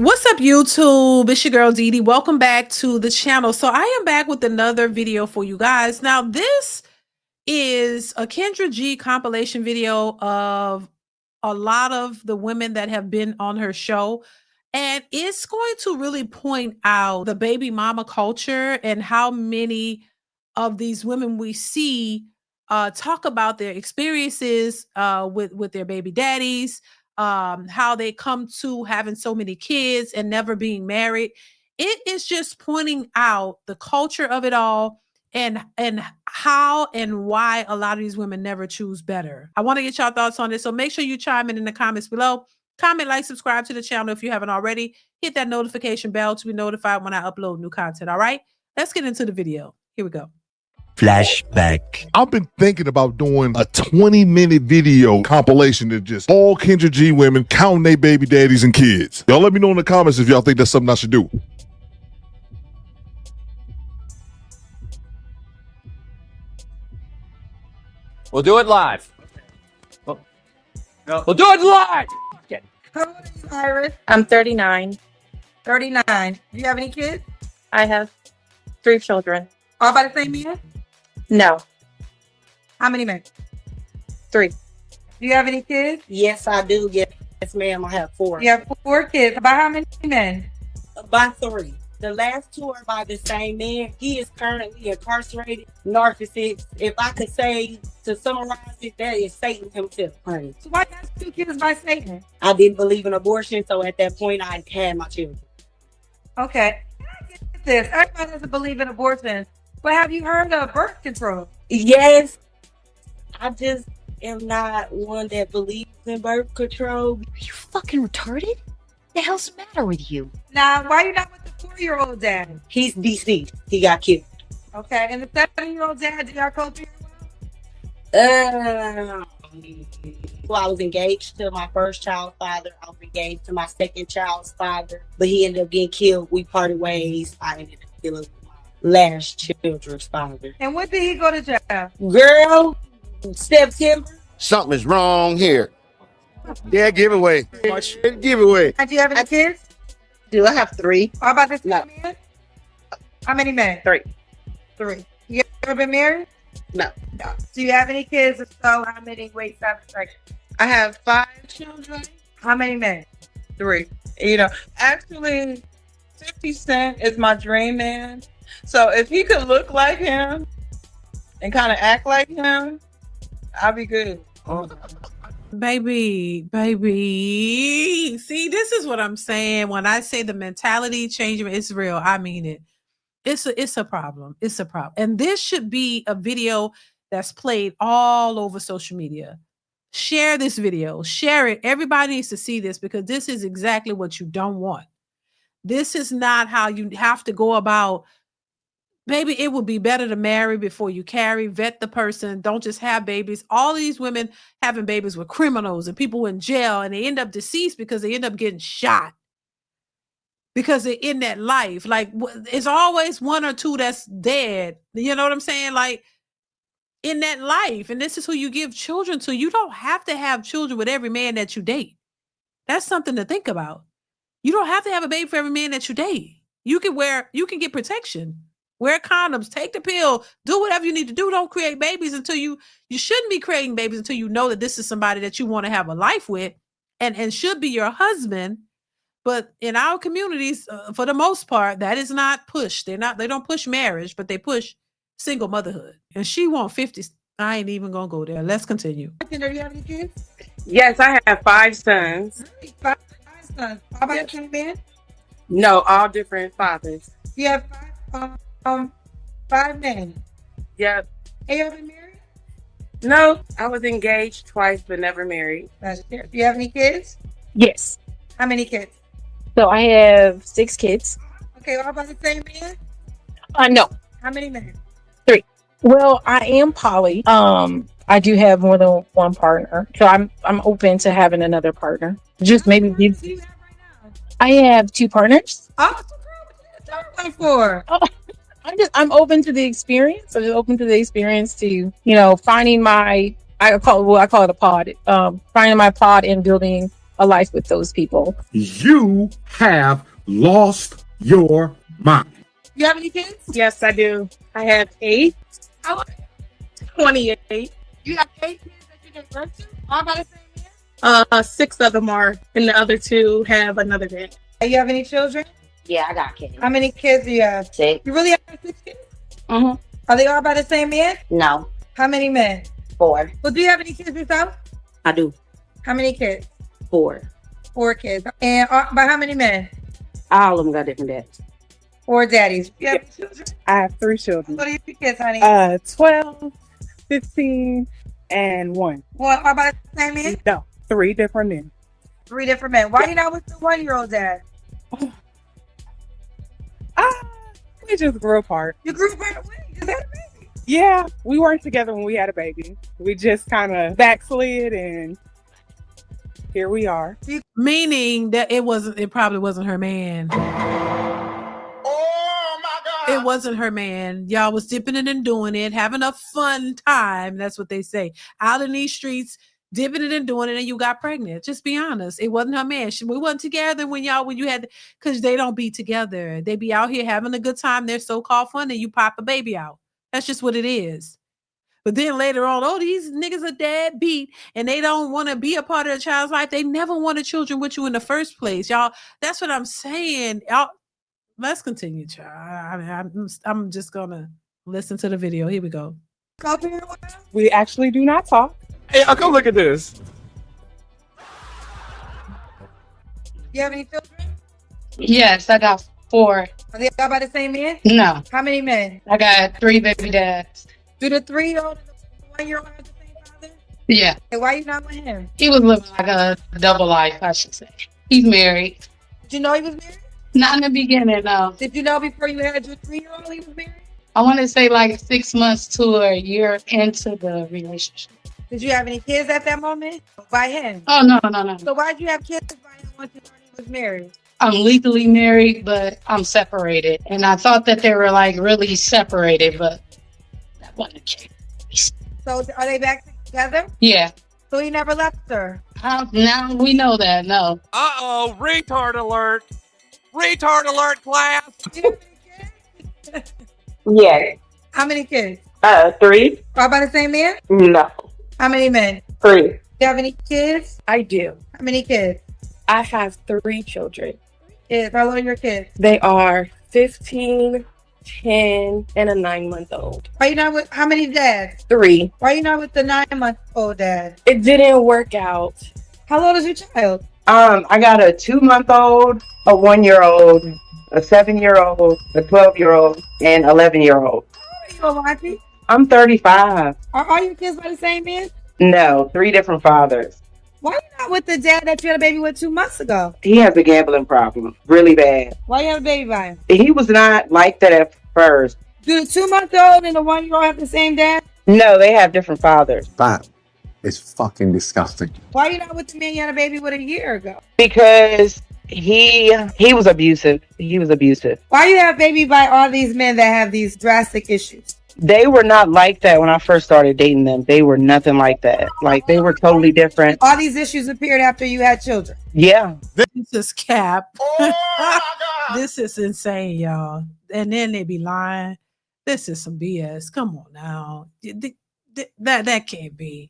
What's up, YouTube? It's your girl DeeDee. Welcome back to the channel. So I am back with another video for you guys. Now, this is a Kendra G compilation video of a lot of the women that have been on her show. And it's going to really point out the baby mama culture and how many of these women we see talk about their experiences with their baby daddies, how they come to having so many kids and never being married. It is just pointing out the culture of it all and how and why a lot of these women never choose better. I want to get y'all thoughts on this, so make sure you chime in the comments below. Comment, like, subscribe to the channel if you haven't already. Hit that notification bell to be notified when I upload new content. All right, let's get into the video. Here we go. Flashback. I've been thinking about doing a 20-minute video compilation of just all Kendra G women counting their baby daddies and kids. Y'all let me know in the comments if y'all think that's something I should do. We'll do it live. We'll do it live. How old are you, Iris? I'm 39. 39. Do you have any kids? I have 3 children. All by the same man? No, How many men? 3. Do you have any kids? Yes, I do. Yes, ma'am. I have 4. You have 4 kids. By how many men? By 3. The last 2 are by the same man. He is currently incarcerated, narcissist. If I could say, to summarize it, that is Satan himself, honey. So why you have 2 kids by Satan? I didn't believe in abortion, so at that point, I had my children. Okay. I get this. Everybody doesn't believe in abortion. But have you heard of birth control? Yes, I just am not one that believes in birth control. Are you fucking retarded? The hell's the matter with you? Now, why are you not with the 4-year-old dad? He's deceased. He got killed. Okay. And the 7-year-old dad, do y'all co-parent? Well, I was engaged to my first child's father. I was engaged to my second child's father, but he ended up getting killed. We parted ways. I ended up killing my last children's father. And when did he go to jail? Girl, September. Something is wrong here. Yeah, giveaway. Giveaway. And do you have any kids? Do I have 3? All about the same No. man? How many men? 3. 3. You ever been married? No. No. Do you have any kids? If so, how many? Wait, 7 seconds. I have 5 children, How many men? 3. Actually, 50 Cent is my dream man. So if he could look like him and kind of act like him, I'll be good. Baby. See, this is what I'm saying. When I say the mentality changing is real, I mean it. It's a problem. It's a problem. And this should be a video that's played all over social media. Share this video. Share it. Everybody needs to see this, because this is exactly what you don't want. This is not how you have to go about. Baby, it would be better to marry before you carry. Vet the person. Don't just have babies. All of these women having babies with criminals and people in jail, and they end up deceased because they end up getting shot because they're in that life. Like, it's always 1 or 2 that's dead. You know what I'm saying? Like, in that life. And this is who you give children to. You don't have to have children with every man that you date. That's something to think about. You don't have to have a baby for every man that you date. You can get protection. Wear condoms, take the pill, do whatever you need to do. Don't create babies until you shouldn't be creating babies until you know that this is somebody that you want to have a life with and should be your husband. But in our communities, for the most part, that is not pushed. They don't push marriage, but they push single motherhood. And she want 50. I ain't even gonna go there. Let's continue. Kendra, do you have any kids? Yes, I have 5 sons. 5 sons. All by the same man? No, all different fathers. You have 5 men. Yep. Have you ever been married? No, I was engaged twice, but never married. Do you have any kids? Yes. How many kids? So I have 6 kids. Okay, all by the same man? No. How many men? 3. Well, I am poly. I do have more than one partner, so I'm open to having another partner. Just maybe Who do you have right now? I have 2 partners. Oh, so girl, what you the third one for? I'm open to the experience. I'm just open to the experience to, finding my, I call it a pod. Finding my pod and building a life with those people. You have lost your mind. You have any kids? Yes, I do. I have 8. How old? 28. You have 8 kids that you gave birth to? All by the same man? 6 of them are, and the other 2 have another dad. Do you have any children? Yeah, I got kids. How many kids do you have? 6. You really have 6 kids? Mm-hmm. Are they all by the same man? No. How many men? 4. Well, do you have any kids yourself? I do. How many kids? 4. 4 kids. And by how many men? All of them got different dads. 4 daddies. You have any children? I have 3 children. What are your kids, honey? 12, 15, and 1. What, all by the same man? No, 3 different men. 3 different men. Why you not with the 1-year-old dad? We just grew apart. You grew apart when you just had a baby. Yeah, we weren't together when we had a baby. We just kind of backslid, and here we are. Meaning that it probably wasn't her man. Oh my God. It wasn't her man. Y'all was dipping it and doing it, having a fun time. That's what they say. Out in these streets, dipping it and doing it, and you got pregnant. Just be honest. It wasn't her man. We wasn't together when you had, because they don't be together. They be out here having a good time. They're so-called fun, and you pop a baby out. That's just what it is. But then later on, these niggas are deadbeat, and they don't want to be a part of a child's life. They never wanted children with you in the first place, y'all. That's what I'm saying. Y'all, let's continue, child. I'm just gonna listen to the video. Here we go. We actually do not talk. Hey, come look at this. You have any children? Yes, I got 4. Are they all by the same man? No, How many men? I got 3 baby dads. Do the 3-year-old and the 1-year-old have the same father? Yeah, And why you not with him? he was living like a double life, I should say. He's married. Did you know he was married? Not in the beginning, no. Did you know before you had your 3-year-old he was married? I want to say like 6 months to a year into the relationship. Did you have any kids at that moment? By him? Oh, no. So why'd you have kids by him once you learned he was married? I'm legally married, but I'm separated. And I thought that they were like really separated, but that wasn't the case. So are they back together? Yeah. So he never left her? Now we know that, no. Uh-oh, retard alert. Retard alert, class. You have any kids? Yeah. How many kids? 3. All by the same man? No. How many men? 3. Do you have any kids? I do. How many kids? I have 3 children. Kids. How old are your kids? They are 15, 10, and a 9-month-old. Why you not with how many dads? 3. Why you not with the 9-month-old dad? It didn't work out. How old is your child? I got a 2-month-old, a 1-year-old, a 7-year-old, a 12-year-old, and 11-year-old. How old are you, Auntie? I'm 35. Are all your kids by the same man? No, 3 different fathers. Why you not with the dad that you had a baby with 2 months ago? He has a gambling problem, really bad. Why you have a baby by him? He was not like that at first. Do the 2-month-old and the 1-year-old have the same dad? No, they have different fathers. That is fucking disgusting. Why you not with the man you had a baby with a year ago? Because he was abusive. He was abusive. Why you have a baby by all these men that have these drastic issues? They were not like that when I first started dating them. They were nothing like that. Like, they were totally different. All these issues appeared after you had children. Yeah. This is cap. Oh my God. This is insane, y'all. And then they be lying. This is some BS. Come on now. That can't be.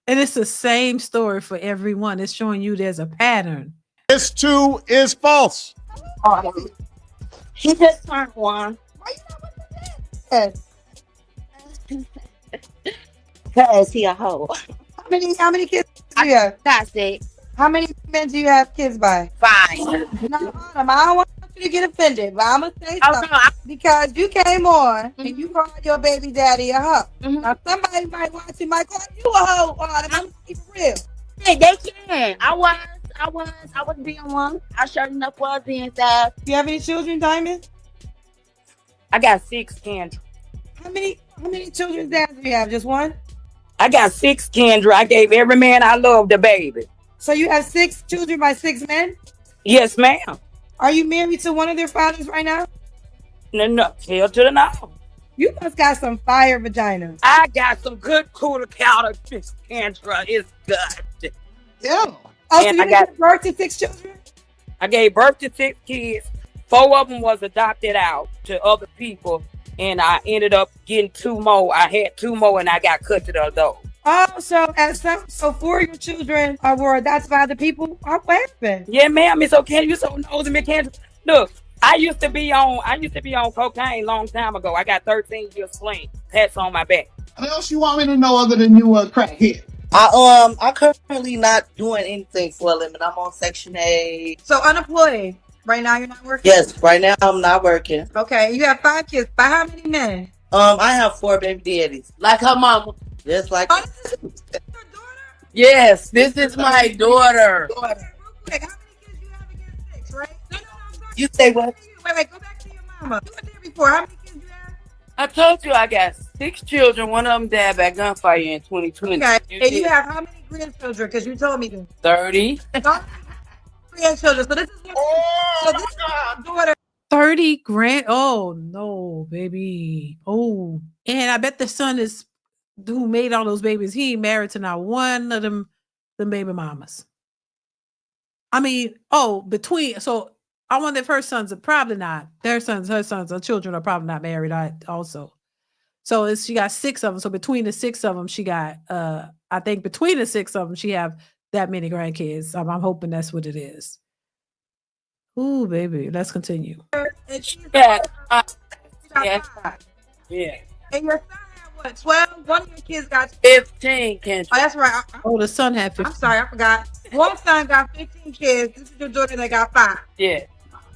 And it's the same story for everyone. It's showing you there's a pattern. This too is false. He just turned 1. Why you not with the dad? Because he a hoe. How many kids do you have? Got 6. How many men do you have kids by? 5. No, I don't want you to get offended, but I'm going to say Oh, something. no, Because you came on and you called your baby daddy a hoe. Mhm. Now, somebody might watch you, might call you a hoe. I'm keep it real. Hey, they can. I was being one. I sure enough was being sad. Do you have any children, Diamond? I got 6, Kendra. How many children's dads do you have? Just one? I got 6, Kendra. I gave every man I loved a baby. So you have 6 children by 6 men? Yes, ma'am. Are you married to one of their fathers right now? No, hell to the no. You must got some fire vagina. I got some good cooler counter, Miss Kendra. It's good. Yeah. Oh, so And you I got gave birth to 6 children? I gave birth to 6 kids. 4 of them was adopted out to other people, and I ended up getting 2 more. I had 2 more, and I got custody of those. Oh, so 4 of your children were adopted by other people? What happened? Yeah, ma'am. It's okay. You so nosy, Miss Kendra. Look, I used to be on cocaine long time ago. I got 13 years clean. That's on my back. What else you want me to know other than you a crackhead? I'm currently not doing anything for a living. I'm on Section 8. So unemployed. Right now you're not working? Yes, right now I'm not working. Okay, you have 5 kids. By how many men? I have 4 baby daddies. Like her mama. Just like Yes, this is my daughter. How many kids you have against 6, right? No, I'm sorry. You say what? Wait, go back to your mama. You were there before. How many kids you have? I told you I got 6 children. One of them died by gunfire in 2020. Okay, and you have how many grandchildren? Because you told me this. 30. Grandchildren. So this is your daughter. 30 grand. Oh no, baby. Oh, and I bet the son is who made all those babies. He ain't married to not one of them baby mamas. I mean, so I wonder if her sons are probably not. Her sons, or children are probably not married. Also, so she got 6 of them. So between the 6 of them, she got. I think between the 6 of them, she have that many grandkids. I'm hoping that's what it is. Ooh, baby. Let's continue. Yeah. Yeah. And your son had what? 12? One of your kids got 15, Kendra. Oh, that's right. The son had 15. I'm sorry, I forgot. One son got 15 kids. This is your daughter that got 5. Yeah.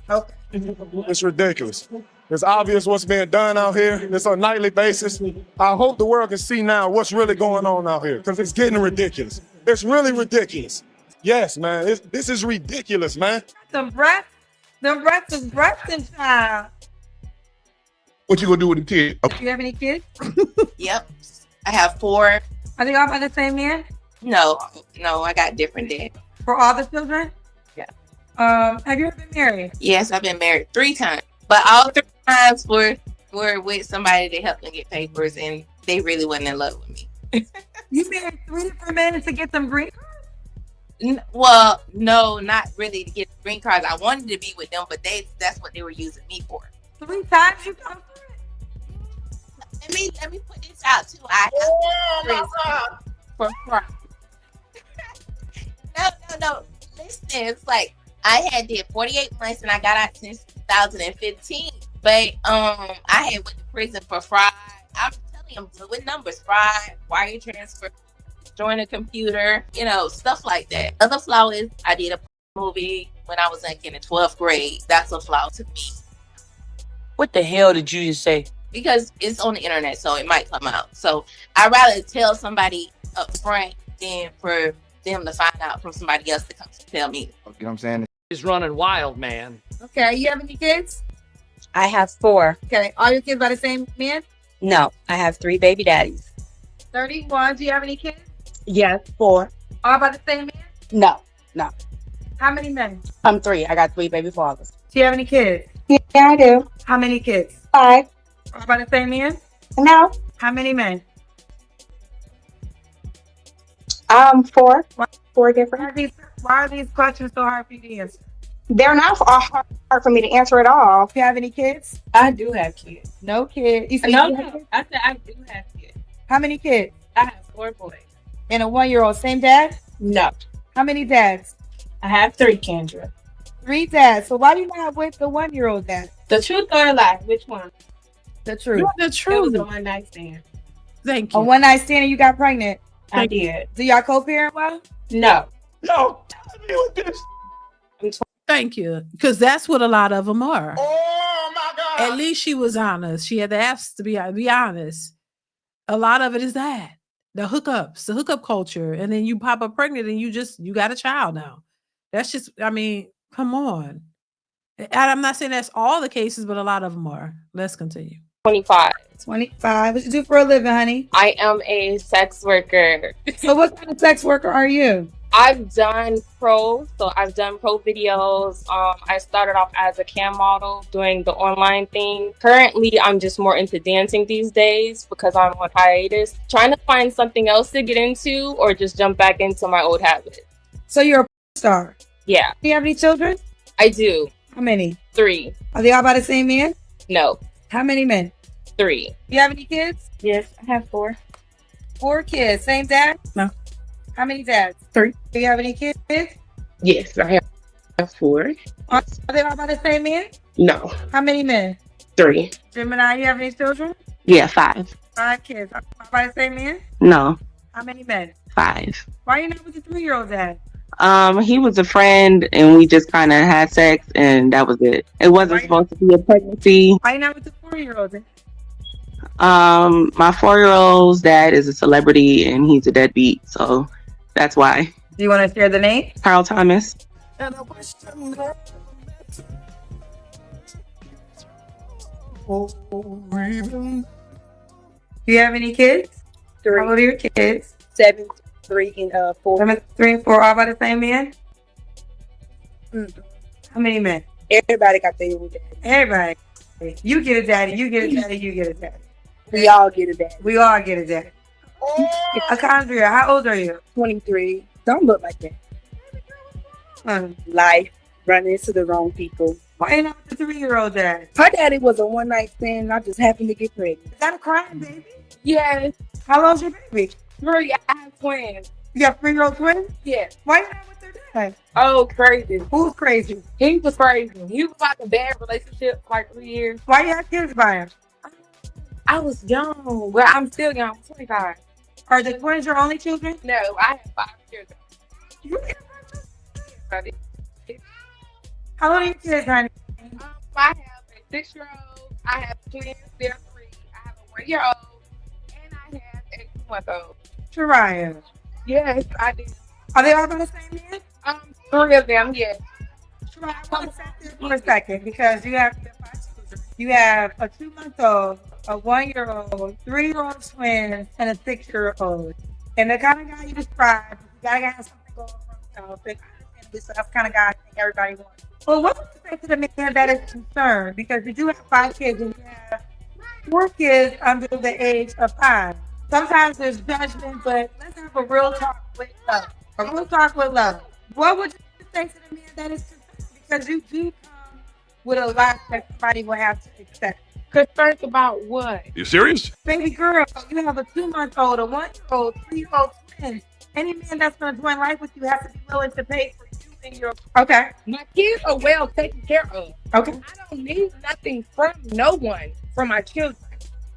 Okay. It's ridiculous. It's obvious what's being done out here. It's on a nightly basis. I hope the world can see now what's really going on out here, because it's getting ridiculous. It's really ridiculous. Yes, man. This is ridiculous, man. Them breasts is breasting, child. What you gonna do with the kid? Do you have any kids? Yep. I have 4. Are they all by the same man? No, I got different dads. For all the children? Yeah. Have you ever been married? Yes, I've been married 3 times. But all 3 times were with somebody that helped me get papers, and they really wasn't in love with me. You married 3 different men to get them green cards? Well, no, not really to get green cards. I wanted to be with them, but that's what they were using me for. 3 times you come for it? Let me put this out too. I have for fraud. No. Listen, it's like I had did 48 months and I got out since 2015. But I had went to prison for fraud. I'm telling you, with numbers, fraud, wire transfer, destroying a computer, stuff like that. Other flaw is I did a movie when I was like in the 12th grade. That's a flaw to me. What the hell did you just say? Because it's on the internet, so it might come out. So I'd rather tell somebody up front than for them to find out from somebody else to come tell me. You know what I'm saying? It's running wild, man. Okay, you have any kids? I have 4. Okay, all your kids by the same man? No, I have 3 baby daddies. 31. Do you have any kids? Yes, 4. All by the same man? No. How many men? I'm 3. I got 3 baby fathers. Do you have any kids? Yeah, I do. How many kids? 5. All by the same man? No. How many men? 4. 4 different. Why are these questions so hard for you to answer? They're not hard for me to answer at all. Do you have any kids? I do have kids. No kids. You said No, you have kids? I said I do have kids. How many kids? I have 4 boys. And a 1-year-old. Same dad? No. How many dads? I have 3, Kendra. 3 dads. So why are you not with the 1-year-old dad? The truth or the lie? Which one? The truth. The truth. It was a one-night stand. Thank you. A 1-night stand and you got pregnant? I did. Do y'all co-parent well? No. No. Tell me what this. Thank you. Because that's what a lot of them are. Oh my God. At least she was honest. She had to ask to be honest. A lot of it is that. The hookups, the hookup culture. And then you pop up pregnant and you got a child now. That's just, come on. And I'm not saying that's all the cases, but a lot of them are. Let's continue. 25. 25. What you do for a living, honey? I am a sex worker. So what kind of sex worker are you? I've done pro videos. I started off as a cam model doing the online thing. Currently, I'm just more into dancing these days because I'm on hiatus. Trying to find something else to get into or just jump back into my old habits. So you're a star. Yeah, Do you have any children? I do. How many? 3. Are they all by the same man? No, How many men? 3. Do you have any kids? Yes, I have 4. 4 kids. Same dad? No. How many dads? 3. Do you have any kids? Yes, I have 4. Are they all by the same man? No, How many men? 3. Gemini, you have any children? Yeah, 5. 5 kids. Are they all by the same man? No, How many men? 5. Why are you not with the 3-year-old dad? He was a friend and we just kind of had sex and that was it. It wasn't supposed to be a pregnancy. Why are you not with the 4-year-old dad? My 4-year-old's dad is a celebrity and he's a deadbeat, so that's why. Do you want to share the name? Carl Thomas. Do you have any kids? 3. How old are your kids? 7, 3, and 4. 7, 3, and 4, all by the same man? How many men? Everybody got their own daddy. Everybody. You get a daddy, you get a daddy, you get a daddy. We all get a daddy. We all get a daddy. Akandria, how old are you? 23. Don't look like that. Life, running into the wrong people. Why ain't I with the 3-year-old dad? Her daddy was a one-night stand and I just happened to get pregnant. Is that a crime, baby? Yes. How old's your baby? 3. I have twins. You got 3-year-old twins? Yeah. Why you not with their dad? Oh, crazy. Who's crazy? He was crazy. He was like a bad relationship for like 3 years. Why you have kids by him? I was young. Well, I'm still young. I'm 25. Are the twins your only children? No, I have 5 children. You have 5 children? How old are your kids, honey? I have a 6-year-old. I have twins. They're 3. I have a 1-year-old. And I have a 2-month-old. Shariah. Yes, I do. Are they all by the same man? 3 of them, yes. Shariah, I want to stop there for a second because you have 5 children. You have a 2-month-old, a 1-year-old, 3-year-old twins, and a 6-year-old. And the kind of guy you described, you gotta have something going for himself. And so that's the kind of guy I think everybody wants. Well, what would you say to the man that is concerned? Because you do have 5 kids and you have 4 kids under the age of 5. Sometimes there's judgment, but let's have a real talk with love. A real talk with love. What would you say to the man that is concerned? Because you do come with a lot that somebody will have to accept. Concerned about what? You serious? Baby girl, you have a 2-month-old, a 1-year-old, 3-year-old twins. Any man that's going to join life with you has to be willing to pay for you and your... Okay. My kids are well taken care of. Okay. I don't need nothing from no one, from my children.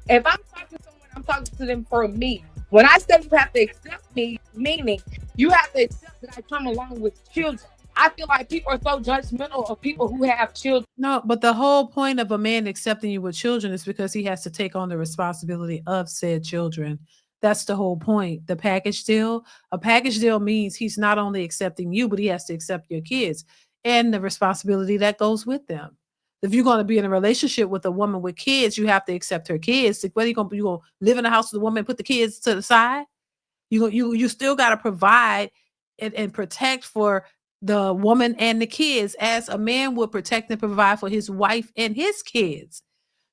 If I'm talking to someone, I'm talking to them for me. When I say you have to accept me, meaning you have to accept that I come along with children. I feel like people are so judgmental of people who have children. No, but the whole point of a man accepting you with children is because he has to take on the responsibility of said children. That's the whole point. The package deal. A package deal means he's not only accepting you, but he has to accept your kids and the responsibility that goes with them. If you're going to be in a relationship with a woman with kids, you have to accept her kids. Whether you're going to live in a house with a woman and put the kids to the side, you still got to provide and protect for the woman and the kids as a man would protect and provide for his wife and his kids.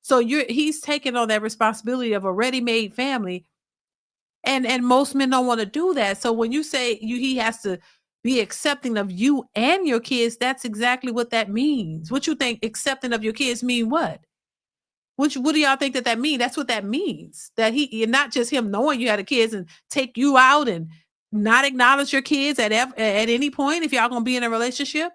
So he's taking on that responsibility of a ready-made family. And most men don't want to do that. So when you say he has to be accepting of you and your kids, that's exactly what that means. What you think accepting of your kids mean what? What do y'all think that means? That's what that means. That not just him knowing you had a kids and take you out and not acknowledge your kids at any point if y'all gonna be in a relationship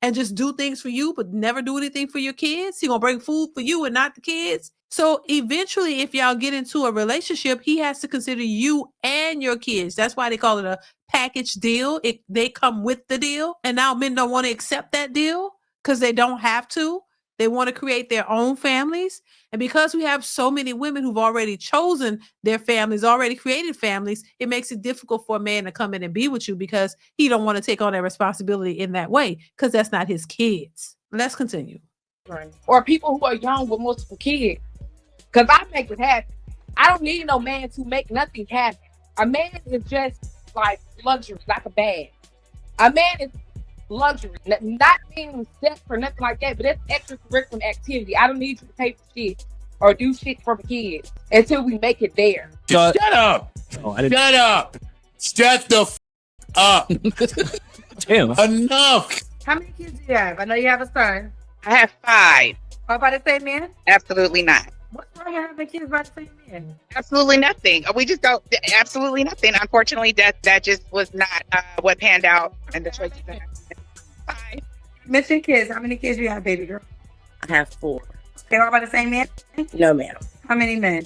and just do things for you but never do anything for your kids. He gonna bring food for you and not the kids. So eventually, if y'all get into a relationship, he has to consider you and your kids. That's why they call it a package deal. They come with the deal. And now men don't want to accept that deal because they don't have to. They want to create their own families. And because we have so many women who've already chosen their families, already created families, it makes it difficult for a man to come in and be with you because he don't want to take on that responsibility in that way because that's not his kids. Let's continue. Or people who are young with multiple kids. Because I make it happen. I don't need no man to make nothing happen. A man is just like luxury, like a bag. A man is luxury, not being set for nothing like that, but that's extracurricular activity. I don't need you to pay for shit or do shit for the kids until we make it there. Shut up! Oh, I didn't. Shut up! Shut the up! Damn. Enough. How many kids do you have? I know you have a son. I have 5. All by the same man? Absolutely not. What's wrong with having kids by the same man? Absolutely nothing. We just don't. Absolutely nothing. Unfortunately, that just was not what panned out and the choices that happened. Mention kids. How many kids do you have, baby girl? I have 4. They all by the same man? No, ma'am. How many men?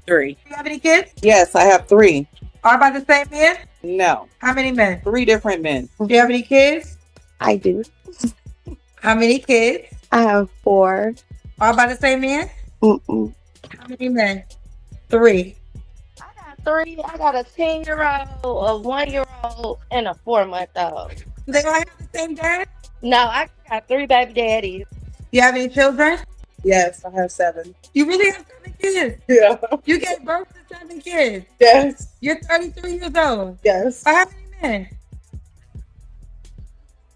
3. Do you have any kids? Yes, I have 3. All by the same man? No, How many men? 3 different men. Do you have any kids? I do. How many kids? I have 4. All by the same man? Mm-mm. How many men? 3. 3. I got a 10-year-old, a 1-year-old, and a 4-month-old. They all have the same dad? No, I got 3 baby daddies. You have any children? Yes, I have 7. You really have 7 kids? Yeah. You gave birth to 7 kids? Yes. You're 33 years old? Yes. How many men?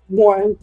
1.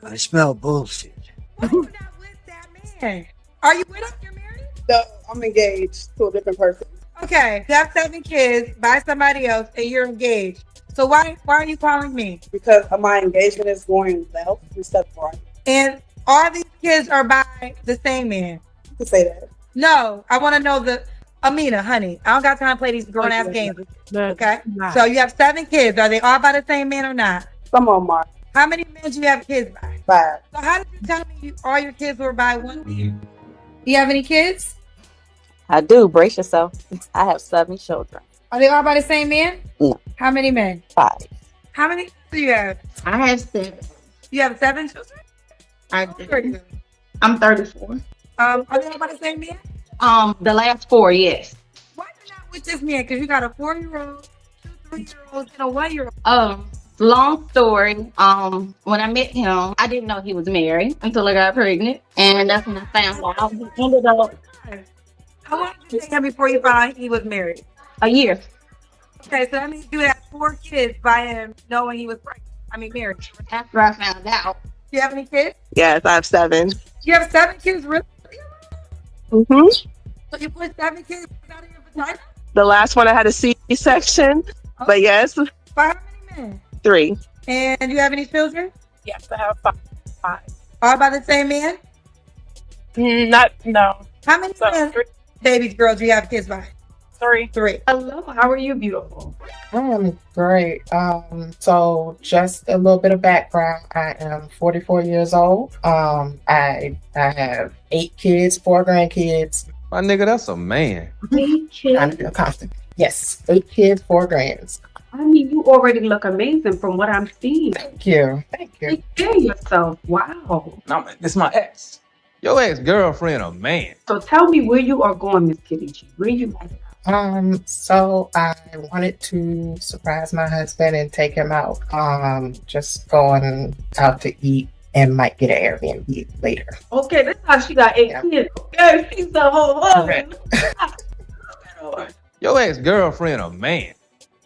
I smell bullshit. Why are you not with that man? Are you with him? You're married? No, I'm engaged to a different person. Okay, you have 7 kids by somebody else and you're engaged. So why are you calling me? Because my engagement is going left instead of right. And all these kids are by the same man. You can say that. No, I want to know Amina, honey. I don't got time to play these grown ass games. Okay? So you have 7 kids. Are they all by the same man or not? Some of them are. How many men do you have kids by? 5. So how did you tell me all your kids were by one man? You have any kids? I do. Brace yourself. I have 7 children. Are they all by the same man? No. How many men? 5. How many do you have? I have 7. You have 7 children? I How old are you? I'm 34. Are they all by the same man? The last 4, yes. Why you not with this man? Because you got a 4-year-old, 2 3-year-olds, and a 1-year-old. Long story. When I met him, I didn't know he was married until I got pregnant, and that's when I found out. He ended up How long did you date him before you found out he was married? a year. Okay, so that means you had 4 kids by him knowing he was pregnant. Married. After I found out. Do you have any kids? Yes, I have 7. You have 7 kids, really? Mm-hmm. So you put 7 kids out of your vagina? The last one I had a C-section, but yes, By how many men? 3. And do you have any children? Yes, I have 5. All by the same man? No. How many men, babies, girls, do you have kids by? 3. 3. Hello, how are you, beautiful? I am great. So just a little bit of background. I am 44 years old. I have 8 kids, 4 grandkids. My nigga, that's a man. 8 kids. I'm constant. Yes, 8 kids, 4 grands. I mean, you already look amazing from what I'm seeing. Thank you. Thank you. Take care of yourself. Wow. No, this my ex. Your ex-girlfriend a man. So tell me where you are going, Miss Kitty G. Where you at? So I wanted to surprise my husband and take him out. Just going out to eat and might get an Airbnb later. Okay, that's how she got 8 kids. Okay, she's the whole woman. Your ex-girlfriend a man.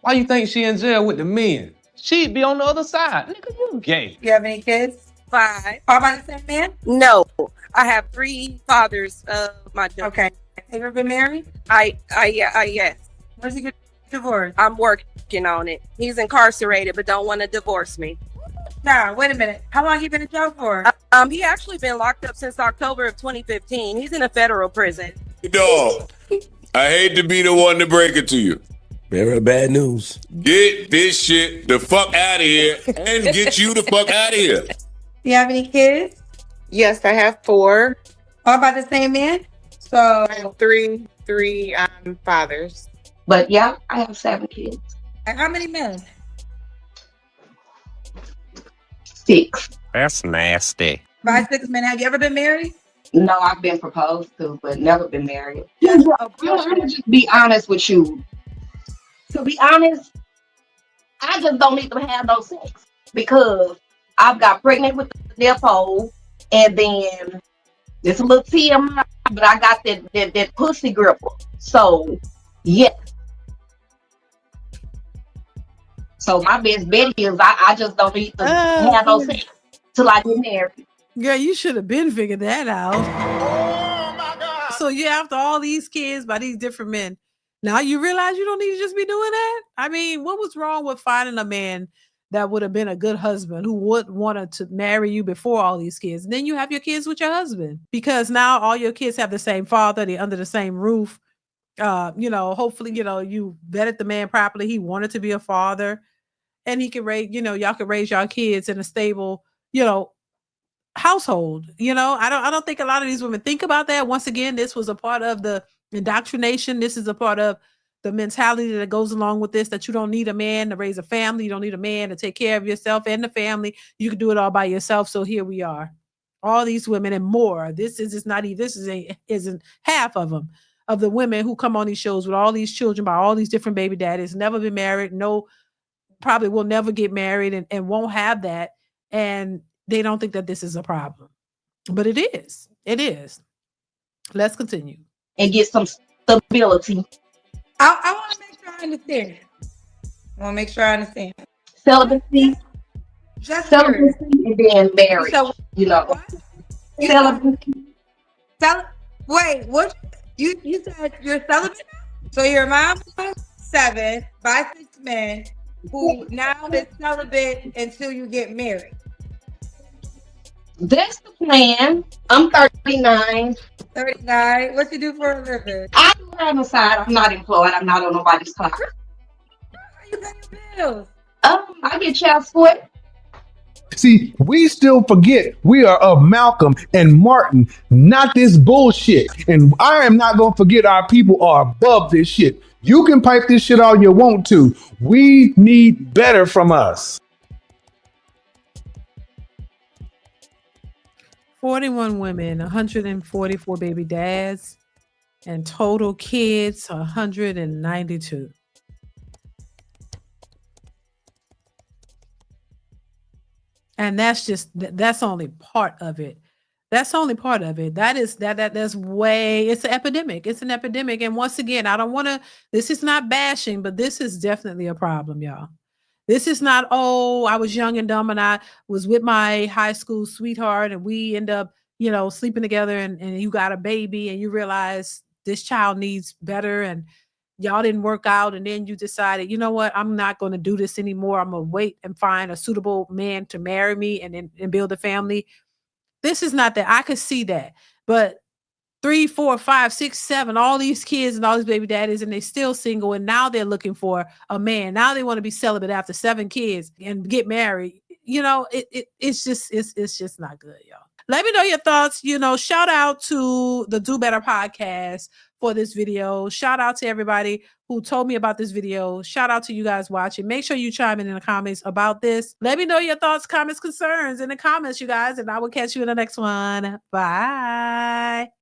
Why you think she in jail with the men? She'd be on the other side. Nigga, you gay. You have any kids? 5. All by the same man? No, I have 3 fathers of my children. Okay. Have you ever been married? Yes. Where's he get divorced? I'm working on it. He's incarcerated, but don't want to divorce me. Nah, wait a minute. How long he been in jail for? He actually been locked up since October of 2015. He's in a federal prison. Dog, I hate to be the one to break it to you. Very bad news. Get this shit the fuck out of here and get you the fuck out of here. Do you have any kids? Yes, I have 4. All by the same man? So I have 3 fathers. But yeah, I have 7 kids. And how many men? 6. That's nasty. By 6 men. Have you ever been married? No, I've been proposed to, but never been married. I'm gonna just be honest with you. To be honest, I just don't need to have no sex because I've got pregnant with the depot, and then this a little TMI, but I got that pussy gripper. So yes. So my best bet is I just don't need to have no sex till I get married. Girl, you should have been figured that out. Oh my God. So yeah, after all these kids by these different men, Now you realize you don't need to just be doing that? I mean, what was wrong with finding a man that would have been a good husband who would wanted to marry you before all these kids? And then you have your kids with your husband because now all your kids have the same father, they're under the same roof. Hopefully, you vetted the man properly. He wanted to be a father and he could raise, y'all could raise y'all kids in a stable, household. I don't think a lot of these women think about that. Once again, this was a part of the indoctrination. This is a part of the mentality that goes along with this, that you don't need a man to raise a family. You don't need a man to take care of yourself and the family. You can do it all by yourself. So here we are. All these women and more. Isn't half of them, of the women who come on these shows with all these children by all these different baby daddies, never been married, probably will never get married and won't have that. And they don't think that this is a problem, but it is. It is. Let's continue. And get some stability. I want to make sure I understand. I want to make sure I understand. Celibacy. Celibacy and then marriage. So, Celibacy. Wait, what? You said you're celibate? So you're a mom of 7 by 6 men who now is celibate until you get married. That's the plan. I'm 39. 39. What you do for a living? I do it on the side. I'm not employed. I'm not on nobody's clock. How you pay your bills? I get child support. See, we still forget we are of Malcolm and Martin, not this bullshit. And I am not going to forget our people are above this shit. You can pipe this shit all you want to. We need better from us. 41 women, 144 baby dads, and total kids, 192. And that's only part of it. That's only part of it. That's it's an epidemic. It's an epidemic. And once again, this is not bashing, but this is definitely a problem, y'all. This is not, I was young and dumb and I was with my high school sweetheart and we end up, sleeping together and you got a baby and you realize this child needs better and y'all didn't work out. And then you decided, you know what, I'm not going to do this anymore. I'm going to wait and find a suitable man to marry me and build a family. This is not that. I could see that. But 3, 4, 5, 6, 7, all these kids and all these baby daddies, and they still single, and now they're looking for a man. Now they want to be celibate after 7 kids and get married. It's just not good, y'all. Let me know your thoughts. Shout out to the Do Better podcast for this video. Shout out to everybody who told me about this video. Shout out to you guys watching. Make sure you chime in the comments about this. Let me know your thoughts, comments, concerns in the comments, you guys, and I will catch you in the next one. Bye.